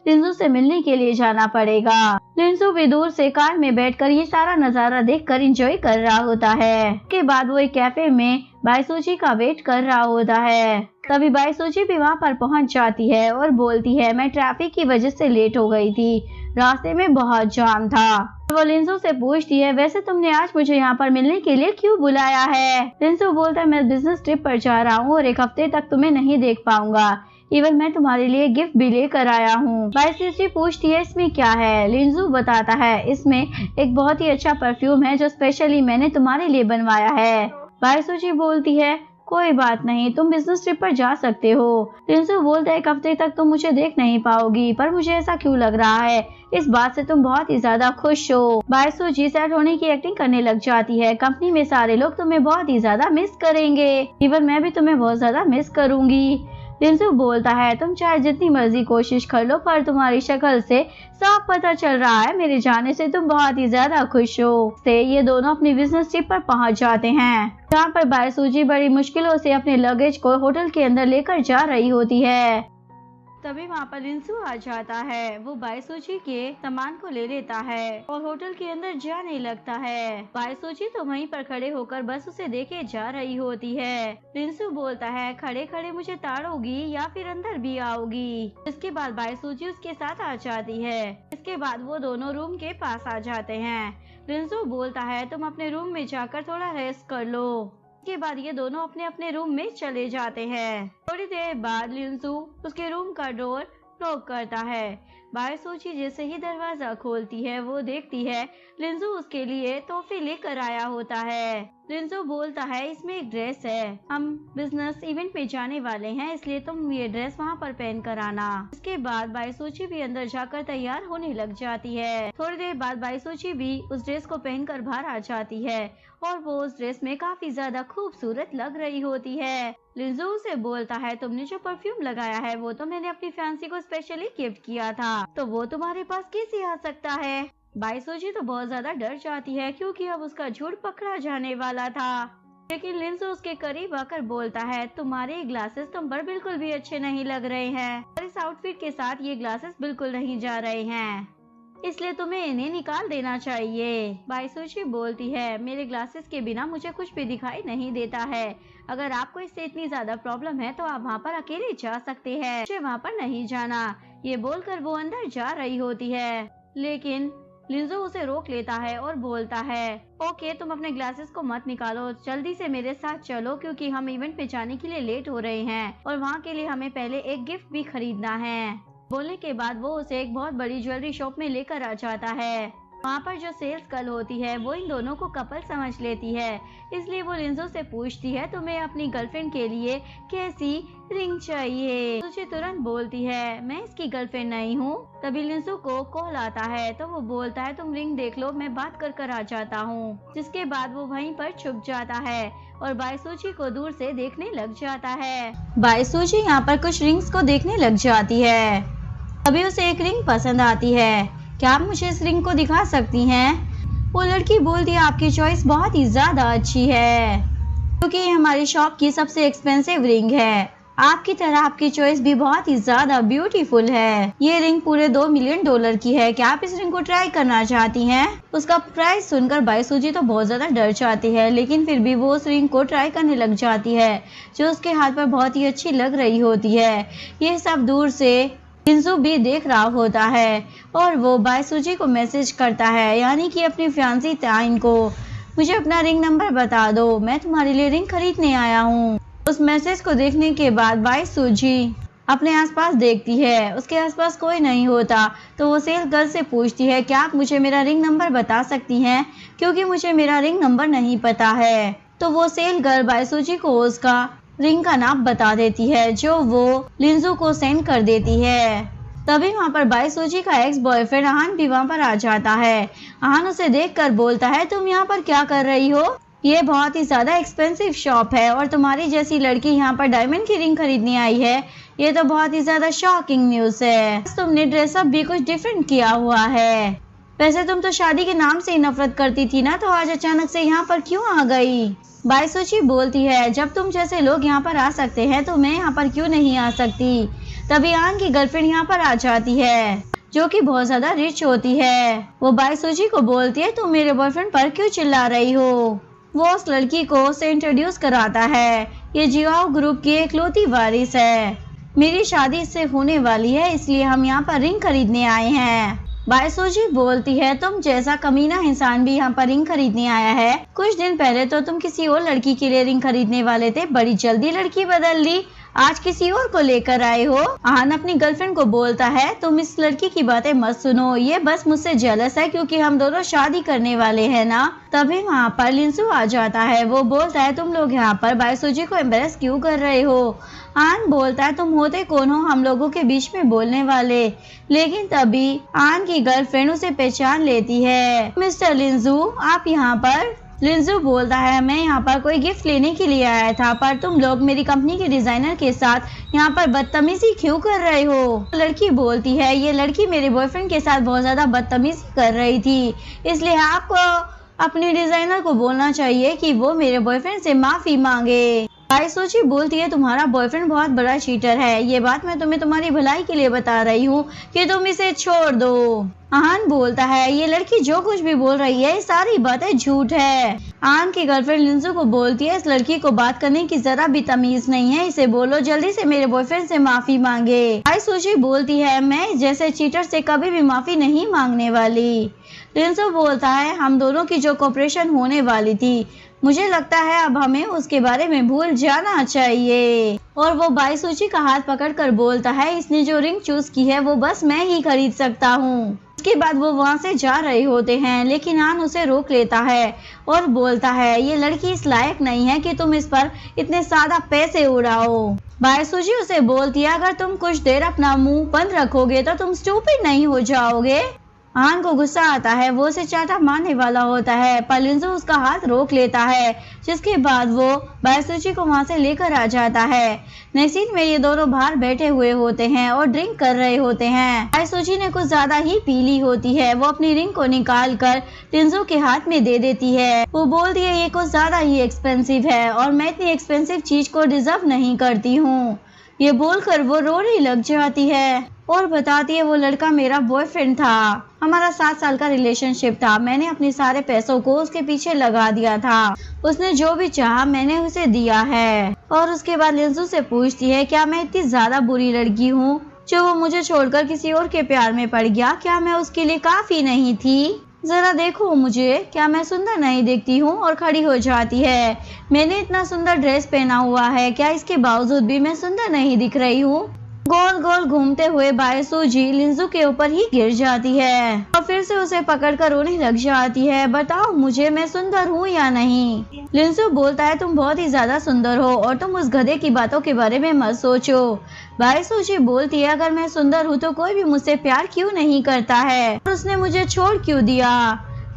लिंजू से मिलने के लिए जाना पड़ेगा। लिंजू भी दूर से कार में बैठकर ये सारा नजारा देखकर एंजॉय कर रहा होता है। उसके बाद वो एक कैफे में बाईसूजी का वेट कर रहा होता है। तभी बाईसूजी भी वहाँ पर पहुँच जाती है और बोलती है, मैं ट्रैफिक की वजह से लेट हो गई थी, रास्ते में बहुत जाम था। वो लिंजू से पूछती है, वैसे तुमने आज मुझे यहाँ पर मिलने के लिए क्यों बुलाया है? लिंजू बोलता है, मैं बिजनेस ट्रिप पर जा रहा हूँ और एक हफ्ते तक तुम्हें नहीं देख पाऊंगा। इवन मैं तुम्हारे लिए गिफ्ट भी लेकर आया हूँ। बाईसूजी पूछती है, इसमें क्या है? लिंजू बताता है, इसमें एक बहुत ही अच्छा परफ्यूम है जो स्पेशली मैंने तुम्हारे लिए बनवाया है। बाईसूजी बोलती है, कोई बात नहीं, तुम बिजनेस ट्रिप पर जा सकते हो। लिंजू बोलता है, एक हफ्ते तक तुम मुझे देख नहीं पाओगी, पर मुझे ऐसा क्यों लग रहा है? इस बात से तुम बहुत ही ज्यादा खुश हो। बाईसूजी सैड होने की एक्टिंग करने लग जाती है। कंपनी में सारे लोग तुम्हें बहुत ही ज्यादा मिस करेंगे, इवन मैं भी तुम्हें बहुत ज्यादा मिस करूंगी। लिंजू बोलता है, तुम चाहे जितनी मर्जी कोशिश कर लो, पर तुम्हारी शक्ल से साफ पता चल रहा है मेरे जाने से तुम बहुत ही ज्यादा खुश हो। से ये दोनों अपनी बिजनेस ट्रिप पर पहुंच जाते हैं, जहाँ पर बाईसूजी बड़ी मुश्किलों से अपने लगेज को होटल के अंदर लेकर जा रही होती है। तभी वहाँ पर लिंजू आ जाता है। वो बाईसूजी के सामान को ले लेता है और होटल के अंदर जाने लगता है। बाईसूजी तो वहीं पर खड़े होकर बस उसे देखे जा रही होती है। लिंजू बोलता है, खड़े खड़े मुझे ताड़ोगी या फिर अंदर भी आओगी? इसके बाद बाईसूजी उसके साथ आ जाती है। इसके बाद वो दोनों रूम के पास आ जाते हैं। लिंजू बोलता है, तुम अपने रूम में जाकर थोड़ा रेस्ट कर लो। के बाद ये दोनों अपने अपने रूम में चले जाते हैं। थोड़ी देर बाद लिंजू उसके रूम का डोर लॉक करता है। बाईसूजी जैसे ही दरवाजा खोलती है, वो देखती है लिंजू उसके लिए तोहफे लेकर आया होता है। लिंजू बोलता है, इसमें एक ड्रेस है, हम बिजनेस इवेंट पे जाने वाले हैं, इसलिए तुम ये ड्रेस वहाँ पर पहन कर आना। इसके बाद बाईसूजी भी अंदर जाकर तैयार होने लग जाती है। थोड़ी देर बाद बाईसूजी भी उस ड्रेस को पहनकर बाहर आ जाती है और वो उस ड्रेस में काफी ज्यादा खूबसूरत लग रही होती है। लिंजू से बोलता है, तुमने जो परफ्यूम लगाया है वो तो मैंने अपनी फैंसी को स्पेशली गिफ्ट किया था, तो वो तुम्हारे पास कैसे आ सकता है? बाईसूजी तो बहुत ज्यादा डर जाती है क्योंकि अब उसका झूठ पकड़ा जाने वाला था। लेकिन लिंजू उसके करीब आकर बोलता है, तुम्हारे ग्लासेस तुम पर बिल्कुल भी अच्छे नहीं लग रहे हैं और इस आउटफिट के साथ ये ग्लासेस बिल्कुल नहीं जा रहे हैं, इसलिए तुम्हें इन्हें निकाल देना चाहिए। बाईसूजी बोलती है, मेरे ग्लासेस के बिना मुझे कुछ भी दिखाई नहीं देता है, अगर आपको इससे इतनी ज्यादा प्रॉब्लम है तो आप वहाँ पर अकेले जा सकते हैं, मुझे वहाँ पर नहीं जाना। ये बोलकर वो अंदर जा रही होती है, लेकिन लिंजू उसे रोक लेता है और बोलता है, ओके तुम अपने ग्लासेस को मत निकालो, जल्दी से मेरे साथ चलो क्योंकि हम इवेंट पे जाने के लिए लेट हो रहे हैं और वहाँ के लिए हमें पहले एक गिफ्ट भी खरीदना है। बोलने के बाद वो उसे एक बहुत बड़ी ज्वेलरी शॉप में लेकर आ जाता है। वहाँ पर जो सेल्स गर्ल होती है वो इन दोनों को कपल समझ लेती है, इसलिए वो लिंजू से पूछती है, तुम्हें अपनी गर्लफ्रेंड के लिए कैसी रिंग चाहिए? तुझे तुरंत बोलती है, मैं इसकी गर्लफ्रेंड नहीं हूँ। तभी लिंजू को कॉल आता है तो वो बोलता है, तुम रिंग देख लो, मैं बात कर आ जाता हूँ। जिसके बाद वो वहीं पर छुप जाता है और बाईसूजी को दूर से देखने लग जाता है। बाईसूजी यहाँ पर कुछ रिंग्स को देखने लग जाती है। अभी उसे एक रिंग पसंद आती है। क्या आप मुझे इस रिंग को दिखा सकती हैं? वो लड़की बोलती है, आपकी चॉइस बहुत ही ज्यादा अच्छी है क्योंकि ये हमारी शॉप की सबसे एक्सपेंसिव रिंग है। आपकी तरह आपकी चॉइस भी बहुत ही ज्यादा ब्यूटीफुल है। ये रिंग पूरे $2 मिलियन की है। क्या आप इस रिंग को ट्राई करना चाहती हैं? उसका प्राइस सुनकर बाईसूजी तो बहुत ज्यादा डर जाती है, लेकिन फिर भी वो उस रिंग को ट्राई करने लग जाती है जो उसके हाथ पर बहुत ही अच्छी लग रही होती है। ये सब दूर से लिंजू भी देख रहा होता है और वो बाईसूजी को मैसेज करता है, यानी कि अपनी फियांसी ताइन को, मुझे अपना रिंग नंबर बता दो, मैं तुम्हारे लिए रिंग खरीदने आया हूँ। उस मैसेज को देखने के बाद बाईसूजी अपने आसपास देखती है, उसके आसपास कोई नहीं होता तो वो सेल गर्ल से पूछती है, क्या आप मुझे मेरा रिंग नंबर बता सकती हैं क्योंकि मुझे मेरा रिंग नंबर नहीं पता है। तो वो सेल गर्ल बाईसूजी को उसका रिंग का नाम बता देती है जो वो लिंजू को सेंड कर देती है। तभी वहाँ पर बाईसूजी का एक्स बॉयफ्रेंड आहान भी वहाँ पर आ जाता है। आहान उसे देखकर बोलता है, तुम यहाँ पर क्या कर रही हो? ये बहुत ही ज्यादा एक्सपेंसिव शॉप है और तुम्हारी जैसी लड़की यहाँ पर डायमंड की रिंग खरीदने आई है, ये तो बहुत ही ज्यादा शॉकिंग न्यूज है। तुमने ड्रेसअप भी कुछ डिफरेंट किया हुआ है। वैसे तुम तो शादी के नाम से ही नफरत करती थी ना, तो आज अचानक से यहाँ पर क्यों आ गई? बाईसुची बोलती है, जब तुम जैसे लोग यहाँ पर आ सकते हैं तो मैं यहाँ पर क्यों नहीं आ सकती। तभी आन की गर्लफ्रेंड यहाँ पर आ जाती है, जो कि बहुत ज्यादा रिच होती है। वो बाईसुची को बोलती है, तुम मेरे बॉयफ्रेंड पर क्यों चिल्ला रही हो। वो उस लड़की को उसे इंट्रोड्यूस कराता है, ये जियाओ ग्रुप की इकलौती वारिस है, मेरी शादी इससे होने वाली है, इसलिए हम यहाँ पर रिंग खरीदने आए हैं। बाईसुची बोलती है, तुम जैसा कमीना इंसान भी यहाँ पर रिंग खरीदने आया है। कुछ दिन पहले तो तुम किसी और लड़की के लिए रिंग खरीदने वाले थे, बड़ी जल्दी लड़की बदल ली, आज किसी और को लेकर आए हो। आन अपनी गर्लफ्रेंड को बोलता है, तुम इस लड़की की बातें मत सुनो, ये बस मुझसे जेलस है क्योंकि हम दोनों शादी करने वाले हैं ना। तभी वहाँ पर लिंसू आ जाता है। वो बोलता है, तुम लोग यहाँ पर बाईसुची को एम्बेरस क्यों कर रहे हो। आन बोलता है, तुम होते कौन हो हम लोगों के बीच में बोलने वाले। लेकिन तभी आन की गर्लफ्रेंड उसे पहचान लेती है। मिस्टर लिंसू, आप यहाँ पर। लिंसू बोलता है, मैं यहाँ पर कोई गिफ्ट लेने के लिए आया था, पर तुम लोग मेरी कंपनी के डिजाइनर के साथ यहाँ पर बदतमीजी क्यों कर रहे हो। लड़की बोलती है, ये लड़की मेरे बॉयफ्रेंड के साथ बहुत ज्यादा बदतमीजी कर रही थी, इसलिए आपको अपने डिजाइनर को बोलना चाहिए कि वो मेरे बॉयफ्रेंड से माफी मांगे। बाईसुची बोलती है, तुम्हारा बॉयफ्रेंड बहुत बड़ा चीटर है, ये बात मैं तुम्हें तुम्हारी भलाई के लिए बता रही हूँ कि तुम इसे छोड़ दो। आन बोलता है, ये लड़की जो कुछ भी बोल रही है सारी बातें झूठ है। आन की गर्लफ्रेंड लिंसू को बोलती है, इस लड़की को बात करने की जरा भी तमीज नहीं है, इसे बोलो जल्दी से मेरे बॉयफ्रेंड से माफी मांगे। बाईसुची बोलती है, मैं जैसे चीटर से कभी भी माफी नहीं मांगने वाली। लिंसू बोलता है, हम दोनों की जो कोऑपरेशन होने वाली थी, मुझे लगता है अब हमें उसके बारे में भूल जाना चाहिए। और वो बाईसुची का हाथ पकड़कर बोलता है, इसने जो रिंग चूज की है वो बस मैं ही खरीद सकता हूँ। उसके बाद वो वहाँ से जा रहे होते हैं, लेकिन आन उसे रोक लेता है और बोलता है, ये लड़की इस लायक नहीं है कि तुम इस पर इतने ज्यादा पैसे उड़ाओ। बाईसुची उसे बोलती है, अगर तुम कुछ देर अपना मुंह बंद रखोगे तो तुम स्टूपिड नहीं हो जाओगे। आन को गुस्सा आता है, वो उसे चाटा मारने वाला होता है, पर लिंसू उसका हाथ रोक लेता है, जिसके बाद वो बाईसुची को वहां से लेकर आ जाता है। नेक्स्ट सीन में ये दोनों बाहर बैठे हुए होते हैं और ड्रिंक कर रहे होते हैं। बाईसुची ने कुछ ज्यादा ही पी ली होती है, वो अपनी रिंग को निकाल कर लिंसू के हाथ में दे देती है। वो बोलती है, ये कुछ ज्यादा ही एक्सपेंसिव है और मैं इतनी एक्सपेंसिव चीज को डिजर्व नहीं करती हूँ। ये बोलकर वो रोने लग जाती है और बताती है, वो लड़का मेरा बॉयफ्रेंड था, हमारा 7 साल का रिलेशनशिप था, मैंने अपने सारे पैसों को उसके पीछे लगा दिया था, उसने जो भी चाहा मैंने उसे दिया है। और उसके बाद लिंसू से पूछती है, क्या मैं इतनी ज्यादा बुरी लड़की हूँ जो वो मुझे छोड़कर किसी और के प्यार में पड़ गया, क्या मैं उसके लिए काफी नहीं थी, जरा देखो मुझे, क्या मैं सुंदर नहीं दिखती हूँ। और खड़ी हो जाती है, मैंने इतना सुंदर ड्रेस पहना हुआ है, क्या इसके बावजूद भी मैं सुंदर नहीं दिख रही हूँ। गोल गोल घूमते हुए बाईसुची लिंसू के ऊपर ही गिर जाती है और फिर से उसे पकड़कर रोने लग जाती है, बताओ मुझे मैं सुंदर हूँ या नहीं। लिंसू बोलता है, तुम बहुत ही ज्यादा सुंदर हो और तुम उस गधे की बातों के बारे में मत सोचो। बाईसुची बोलती है, अगर मैं सुंदर हूँ तो कोई भी मुझसे प्यार क्यों नहीं करता है और उसने मुझे छोड़ क्यों दिया।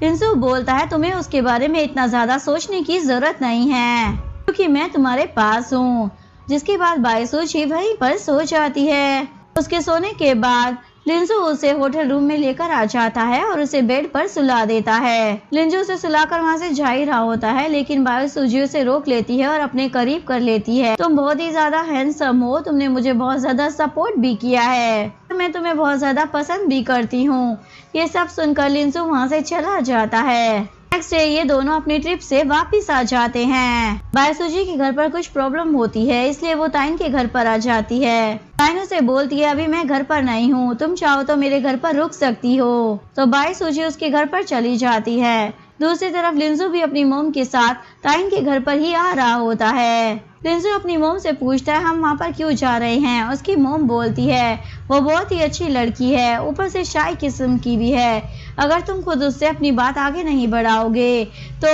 लिंसू बोलता है, तुम्हें उसके बारे में इतना ज्यादा सोचने की जरूरत नहीं है क्योंकि मैं तुम्हारे पास हूँ। जिसके बाद बाईसुची वहीं पर सो जाती है। उसके सोने के बाद लिंसू उसे होटल रूम में लेकर आ जाता है और उसे बेड पर सुला देता है। लिंसू उसे सुलाकर वहां से जा ही रहा होता है, लेकिन बाईसुची उसे रोक लेती है और अपने करीब कर लेती है। तुम बहुत ही ज्यादा हैंडसम हो, तुमने मुझे बहुत ज्यादा सपोर्ट भी किया है, मैं तुम्हें बहुत ज्यादा पसंद भी करती हूँ। ये सब सुनकर लिंसू वहाँ से चला जाता है। नेक्स्ट डे ये दोनों अपनी ट्रिप से वापस आ जाते हैं। बाईसुची के घर पर कुछ प्रॉब्लम होती है, इसलिए वो ताइन के घर पर आ जाती है। ताइन उसे बोलती है, अभी मैं घर पर नहीं हूँ, तुम चाहो तो मेरे घर पर रुक सकती हो। तो बाईसुची उसके घर पर चली जाती है। दूसरी तरफ लिंसू भी अपनी मोम के साथ ताइन के घर पर ही आ रहा होता है। लिंसू अपनी मोम से पूछता है, हम वहाँ पर क्यों जा रहे हैं। उसकी मोम बोलती है, वो बहुत ही अच्छी लड़की है, ऊपर से शाय किस्म की भी है, अगर तुम खुद उससे अपनी बात आगे नहीं बढ़ाओगे तो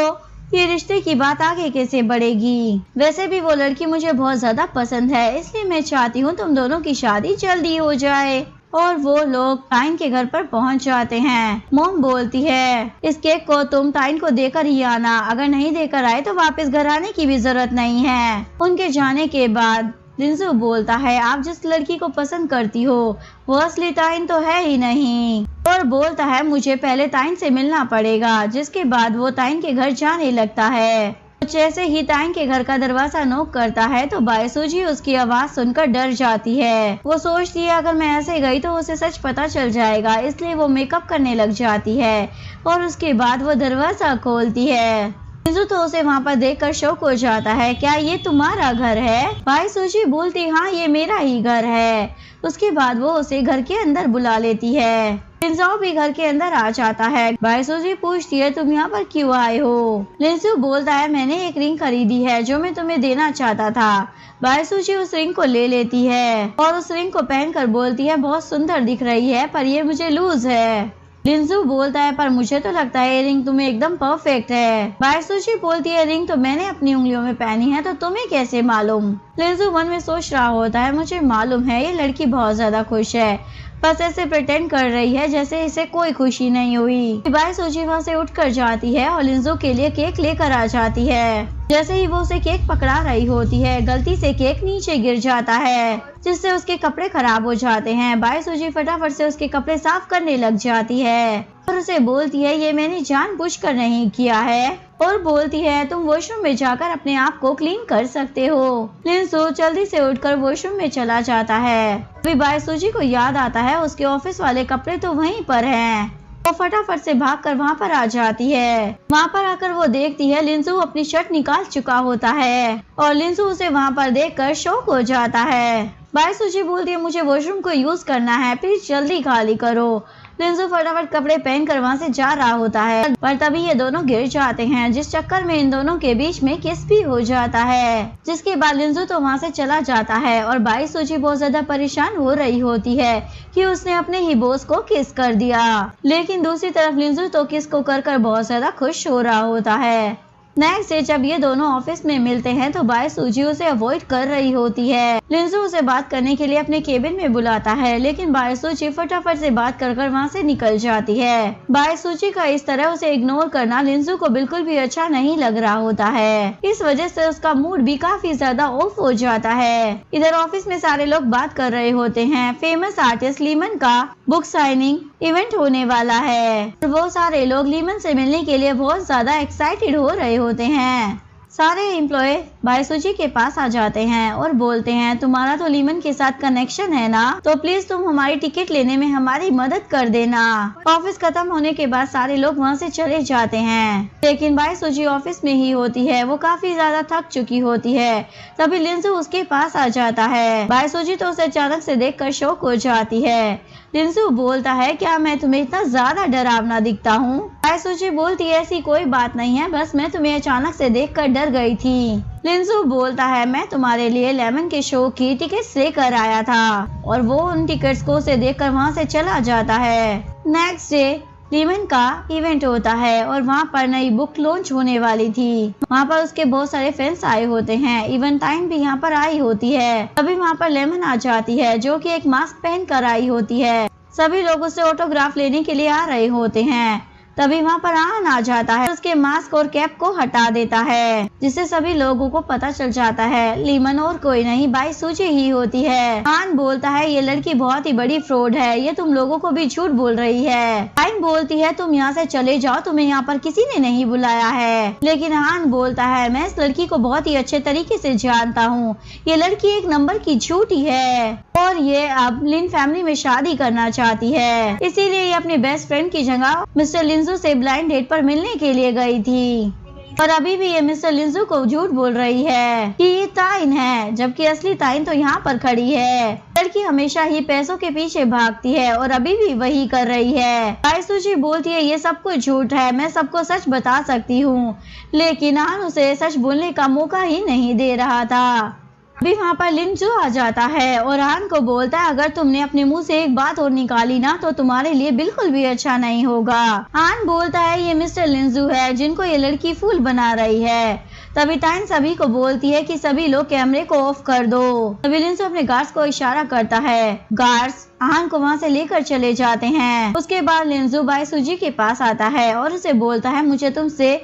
ये रिश्ते की बात आगे कैसे बढ़ेगी। वैसे भी वो लड़की मुझे बहुत ज्यादा पसंद है, इसलिए मैं चाहती हूँ तुम दोनों की शादी जल्दी हो जाए। और वो लोग ताइन के घर पर पहुंच जाते हैं। मोम बोलती है, इस केक को तुम ताइन को देकर ही आना, अगर नहीं देकर आए तो वापस घर आने की भी जरूरत नहीं है। उनके जाने के बाद लिंजू बोलता है आप जिस लड़की को पसंद करती हो वो असली ताइन तो है ही नहीं, और बोलता है मुझे पहले ताइन से मिलना पड़ेगा। जिसके बाद वो ताइन के घर जाने लगता है। जैसे ही ताइन के घर का दरवाजा नॉक करता है तो बायसूजी उसकी आवाज सुनकर डर जाती है। वो सोचती है अगर मैं ऐसे गई तो उसे सच पता चल जाएगा, इसलिए वो मेकअप करने लग जाती है और उसके बाद वो दरवाजा खोलती है। लिंजू तो उसे वहाँ पर देखकर शॉक हो जाता है। क्या ये तुम्हारा घर है? बायसूजी बोलती हाँ ये मेरा ही घर है। उसके बाद वो उसे घर के अंदर बुला लेती है। लिंजू भी घर के अंदर आ जाता है। बायसूजी पूछती है तुम यहाँ पर क्यों आए हो? लिंजू बोलता है मैंने एक रिंग खरीदी है जो मैं तुम्हें देना चाहता था। बायसूजी उस रिंग को ले लेती है और उस रिंग को पहनकर बोलती है बहुत सुंदर दिख रही है पर ये मुझे लूज है। लिंजू बोलता है पर मुझे तो लगता है ये रिंग तुम्हें एकदम परफेक्ट है। बायसूजी बोलती है रिंग तो मैंने अपनी उंगलियों में पहनी है तो तुम्हें कैसे मालूम? लिंजू मन में सोच रहा होता है मुझे मालूम है ये लड़की बहुत ज्यादा खुश है, बस ऐसे प्रिटेंड कर रही है जैसे इसे कोई खुशी नहीं हुई। बायसूजी वहाँ से उठकर जाती है और लिंजू के लिए केक लेकर आ जाती है। जैसे ही वो उसे केक पकड़ा रही होती है गलती से केक नीचे गिर जाता है जिससे उसके कपड़े खराब हो जाते हैं। बायसूजी फटाफट से उसके कपड़े साफ करने लग जाती है और उसे बोलती है ये मैंने जानबूझकर नहीं किया है, और बोलती है तुम वॉशरूम में जाकर अपने आप को क्लीन कर सकते हो। लिंजू जल्दी से उठकर वॉशरूम में चला जाता है। अभी बायसूजी को याद आता है उसके ऑफिस वाले कपड़े तो वहीं पर हैं। वो फटाफट से भागकर वहाँ पर आ जाती है। वहाँ पर आकर वो देखती है लिंजू अपनी शर्ट निकाल चुका होता है और लिंजू उसे वहाँ पर देखकर शॉक हो जाता है। बायसूजी बोलती है मुझे वॉशरूम को यूज करना है, प्लीज जल्दी खाली करो। लिंजू फटाफट कपड़े पहनकर वहाँ से जा रहा होता है पर तभी ये दोनों गिर जाते हैं जिस चक्कर में इन दोनों के बीच में किस भी हो जाता है। जिसके बाद लिंजू तो वहाँ से चला जाता है और बायसूजी बहुत ज्यादा परेशान हो रही होती है कि उसने अपने ही बॉस को किस कर दिया। लेकिन दूसरी तरफ लिंजू तो किस को कर बहुत ज्यादा खुश हो रहा होता है। नेक्स्ट डे जब ये दोनों ऑफिस में मिलते हैं तो बायसूजी उसे अवॉइड कर रही होती है। लिंजू उसे बात करने के लिए अपने केबिन में बुलाता है लेकिन बायसूजी फटाफट से बात कर वहाँ से निकल जाती है। बायसूजी का इस तरह उसे इग्नोर करना लिंजू को बिल्कुल भी अच्छा नहीं लग रहा होता है। इस वजह से उसका मूड भी काफी ज्यादा ऑफ हो जाता है। इधर ऑफिस में सारे लोग बात कर रहे होते हैं। फेमस आर्टिस्ट लीमन का बुक साइनिंग इवेंट होने वाला है। वो सारे लोग लीमन से मिलने के लिए बहुत ज्यादा एक्साइटेड हो रहे होते हैं। सारे एम्प्लॉय बायसूजी के पास आ जाते हैं और बोलते हैं तुम्हारा तो लीमन के साथ कनेक्शन है ना, तो प्लीज तुम हमारी टिकट लेने में हमारी मदद कर देना। ऑफिस खत्म होने के बाद सारे लोग वहाँ से चले जाते हैं लेकिन बायसूजी ऑफिस में ही होती है। वो काफी ज्यादा थक चुकी होती है। तभी लिंजू उसके पास आ जाता है। बायसूजी तो उसे अचानक से देखकर शॉक हो जाती है। लिंजू बोलता है क्या मैं तुम्हें इतना ज्यादा डरावना दिखता हूँ? बायसूजी बोलती है ऐसी कोई बात नहीं है, बस मैं तुम्हें अचानक से देखकर डर गई थी। लिंजू बोलता है मैं तुम्हारे लिए लेमन के शो की टिकट्स लेकर आया था, और वो उन टिकट्स को उसे देखकर वहाँ से चला जाता है। नेक्स्ट डे लीमन का इवेंट होता है और वहाँ पर नई बुक लॉन्च होने वाली थी। वहाँ पर उसके बहुत सारे फ्रेंड्स आए होते हैं। इवन टाइम भी यहाँ पर आई होती है। तभी वहाँ पर लेमन आ जाती है जो कि एक मास्क पहन कर आई होती है। सभी लोग उससे ऑटोग्राफ लेने के लिए आ रहे होते हैं। तभी वहाँ पर आन आ जाता है, उसके मास्क और कैप को हटा देता है जिससे सभी लोगों को पता चल जाता है लीमन और कोई नहीं बायसूजी ही होती है। आन बोलता है ये लड़की बहुत ही बड़ी फ्रॉड है, ये तुम लोगों को भी झूठ बोल रही है। आन बोलती है तुम यहाँ से चले जाओ, तुम्हें यहाँ पर किसी ने नहीं बुलाया है। लेकिन आन बोलता है मैं इस लड़की को बहुत ही अच्छे तरीके से जानता हूँ, ये लड़की एक नंबर की झूठी है और ये अब लिन फैमिली में शादी करना चाहती है, इसीलिए ये अपने बेस्ट फ्रेंड की जगह मिस्टर लिंजू से ब्लाइंड डेट पर मिलने के लिए गई थी। और अभी भी ये मिस्टर लिंजू को झूठ बोल रही है कि ये ताइन है, जबकि असली ताइन तो यहाँ पर खड़ी है। लड़की हमेशा ही पैसों के पीछे भागती है और अभी भी वही कर रही है। बायसूजी बोलती है ये सब कुछ झूठ है, मैं सबको सच बता सकती हूँ, लेकिन आन उसे सच बोलने का मौका ही नहीं दे रहा था। अभी वहाँ पर लिंजू आ जाता है और आन को बोलता है अगर तुमने अपने मुंह से एक बात और निकाली ना तो तुम्हारे लिए बिल्कुल भी अच्छा नहीं होगा। आन बोलता है ये मिस्टर लिंजू है जिनको ये लड़की फूल बना रही है। तभी ताइन सभी को बोलती है कि सभी लोग कैमरे को ऑफ कर दो। तभी लिंजू अपने गार्ड्स को इशारा करता है। गार्ड्स आन को वहाँ से लेकर चले जाते हैं। उसके बाद लिंजू बायसूजी के पास आता है और उसे बोलता है मुझे तुमसे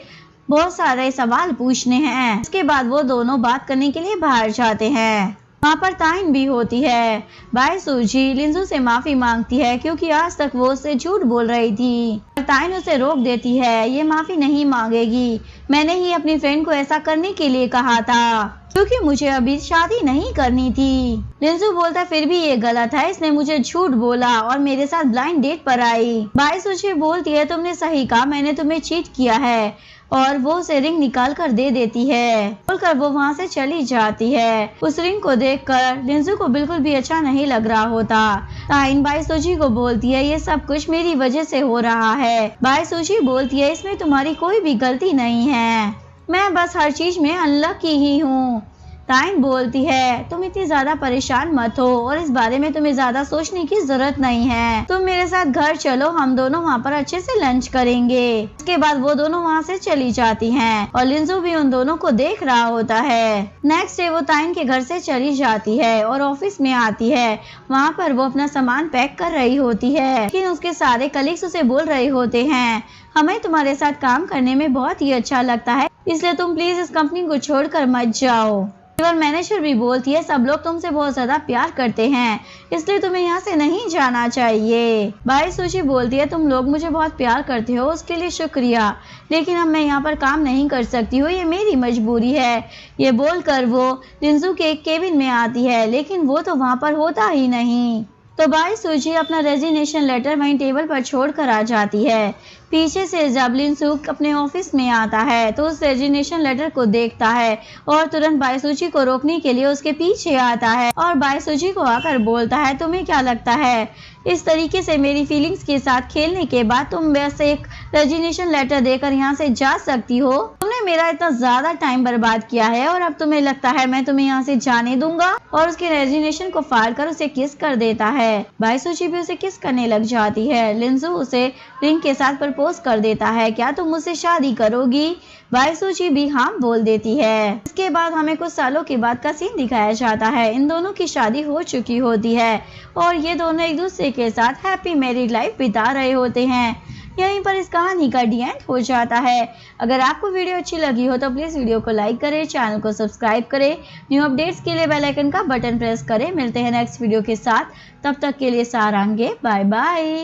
बहुत सारे सवाल पूछने हैं। उसके बाद वो दोनों बात करने के लिए बाहर जाते हैं। वहाँ पर ताइन भी होती है। बाई सूजी लिंजू से माफी मांगती है क्योंकि आज तक वो उससे झूठ बोल रही थी। ताइन उसे रोक देती है, ये माफी नहीं मांगेगी, मैंने ही अपनी फ्रेंड को ऐसा करने के लिए कहा था क्योंकि मुझे अभी शादी नहीं करनी थी। लिंजू बोलता फिर भी ये गलत है, इसने मुझे झूठ बोला और मेरे साथ ब्लाइंड डेट पर आई। बाई सूजी बोलती है तुमने सही कहा, मैंने तुम्हें चीट किया है, और वो उसे रिंग निकाल कर दे देती है। बोलकर वो वहाँ से चली जाती है। उस रिंग को देखकर लिंजू को बिल्कुल भी अच्छा नहीं लग रहा होता। ताइन बाई सूजी को बोलती है ये सब कुछ मेरी वजह से हो रहा है। बाई सूजी बोलती है इसमें तुम्हारी कोई भी गलती नहीं है, मैं बस हर चीज में अनलकी ही हूँ। ताइन बोलती है तुम इतनी ज्यादा परेशान मत हो और इस बारे में तुम्हें ज्यादा सोचने की जरूरत नहीं है, तुम मेरे साथ घर चलो, हम दोनों वहाँ पर अच्छे से लंच करेंगे। इसके बाद वो दोनों वहाँ से चली जाती हैं और लिंजू भी उन दोनों को देख रहा होता है। नेक्स्ट डे वो ताइन के घर से चली जाती है और ऑफिस में आती है। वहाँ पर वो अपना सामान पैक कर रही होती है, लेकिन उसके सारे कलीग्स उसे बोल रहे होते हैं हमें तुम्हारे साथ काम करने में बहुत ही अच्छा लगता है, इसलिए तुम प्लीज इस कंपनी को छोड़कर मत जाओ। केवल मैनेजर भी बोलती है सब लोग तुमसे बहुत ज्यादा प्यार करते हैं, इसलिए तुम्हें यहाँ से नहीं जाना चाहिए। बाई सूजी बोलती है तुम लोग मुझे बहुत प्यार करते हो उसके लिए शुक्रिया, लेकिन अब मैं यहाँ पर काम नहीं कर सकती हूँ, ये मेरी मजबूरी है। ये बोलकर वो लिंजू के एक केबिन में आती है, लेकिन वो तो वहाँ पर होता ही नहीं। तो बाई सूजी अपना रेजिग्नेशन लेटर वहीं टेबल पर छोड़कर आ जाती है। पीछे से जब लिंजू अपने ऑफिस में आता है तो उस रेजिग्नेशन लेटर को देखता है और तुरंत बाई सूजी को रोकने के लिए उसके पीछे आता है और बाई सूजी को आकर बोलता है तुम्हें क्या लगता है इस तरीके से मेरी फीलिंग्स के साथ खेलने के बाद तुम बस एक रेजिग्नेशन लेटर देकर यहाँ से जा सकती हो? तुमने मेरा इतना ज्यादा टाइम बर्बाद किया है और अब तुम्हें लगता है मैं तुम्हें यहाँ से जाने दूंगा? और उसके रेजिग्नेशन को फाड़ कर उसे किस कर देता है। बाई सूजी भी उसे किस करने लग जाती है। लिंजू उसे रिंग के साथ प्रपोज कर देता है, क्या तुम मुझसे शादी करोगी? बाई सूजी भी हाँ बोल देती है। इसके बाद हमें कुछ सालों के बाद का सीन दिखाया जाता है। इन दोनों की शादी हो चुकी होती है और ये दोनों एक दूसरे के साथ हैप्पी मैरिड लाइफ बिता रहे होते हैं। यहीं पर इस कहानी का डी एंड हो जाता है। अगर आपको वीडियो अच्छी लगी हो तो प्लीज वीडियो को लाइक करें, चैनल को सब्सक्राइब करें, न्यू अपडेट्स के लिए बेल आइकन का बटन प्रेस करें। मिलते हैं नेक्स्ट वीडियो के साथ, तब तक के लिए सारांगे, बाय बाय।